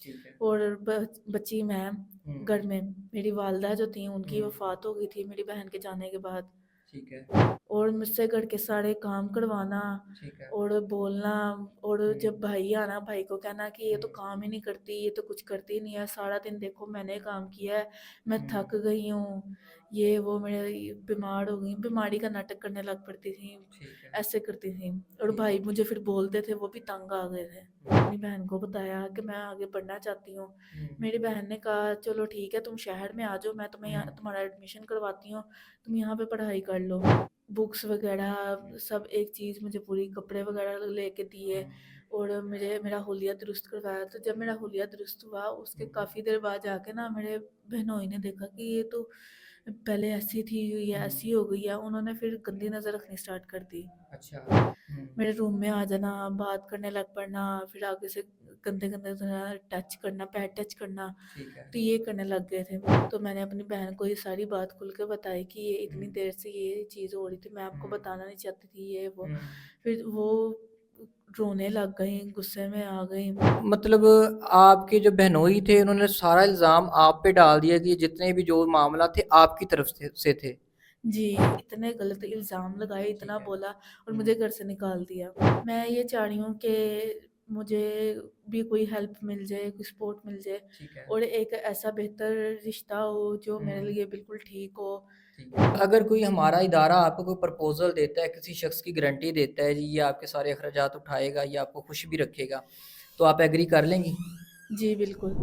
ठीक है। और बच्ची मैं हुँ, घर में। मेरी वालदा जो थी उनकी हुँ, वफ़ात हो गई थी मेरी बहन के जाने के बाद। ठीक है, और मुझसे घर के सारे काम करवाना ठीक है। और बोलना। और हुँ, जब भाई आना, भाई को कहना कि ये हुँ, तो काम ही नहीं करती, ये तो कुछ करती नहीं है, सारा दिन देखो मैंने काम किया है, मैं थक हुँ, गई हूँ, ये वो मेरे बीमार हो गई, बीमारी का नाटक करने लग पड़ती थी, ठीक है, ऐसे करती थी। और ठीक भाई है। मुझे फिर बोलते थे, वो भी तंग आ गए थे। हुँ, अपनी बहन को बताया कि मैं आगे पढ़ना चाहती हूँ। हुँ, मेरी बहन ने कहा चलो ठीक है, तुम शहर में आ जाओ, मैं तुम्हें हुँ, यहाँ तुम्हारा एडमिशन करवाती हूँ, तुम यहाँ पे पढ़ाई कर लो। बुक्स वगैरह सब एक चीज़ मुझे पूरी, कपड़े वगैरह लेके दिए। हुँ, और मेरा हुलिया दुरुस्त करवाया। तो जब मेरा हुलिया दुरुस्त हुआ उसके हुँ, काफ़ी देर बाद जाके ना मेरे बहनोई ने देखा कि ये तो पहले ऐसी थी, ये हुँ। ऐसी हो गई है। उन्होंने फिर गंदी नज़र रखनी स्टार्ट कर दी। अच्छा। हुँ, मेरे रूम में आ जाना, बात करने लग पड़ना, फिर आगे से गंदे-गंदे तरह टच करना, पैर टच करना, ठीक है। तो ये करने लग गए थे। तो मैंने अपनी बहन को ये सारी बात खुल के बताई कि ये हुँ, इतनी देर से ये चीज़ हो रही थी, मैं आपको हुँ, बताना नहीं चाहती थी, ये वो। हुँ। फिर वो रोने लग गई, गुस्से में आ गई। मतलब आपके जो बहनोई थे उन्होंने सारा इल्ज़ाम आप पे डाल दिया कि जितने भी जो मामला थे आपकी तरफ से थे। जी, इतने गलत इल्ज़ाम लगाए, इतना ठीक है। बोला और हुँ, मुझे घर से निकाल दिया। मैं ये चाह रही हूँ कि मुझे भी कोई हेल्प मिल जाए, कोई सपोर्ट मिल जाए ठीक है। और एक ऐसा बेहतर रिश्ता हो जो मेरे हुँ, लिए बिल्कुल ठीक हो। ठीक है। अगर कोई हमारा इदारा आपको कोई प्रपोज़ल देता है, किसी शख़्स की गारंटी देता है जी ये आपके सारे अखराजात उठाएगा, ये आपको खुश भी रखेगा, तो आप एग्री कर लेंगी? जी, बिल्कुल।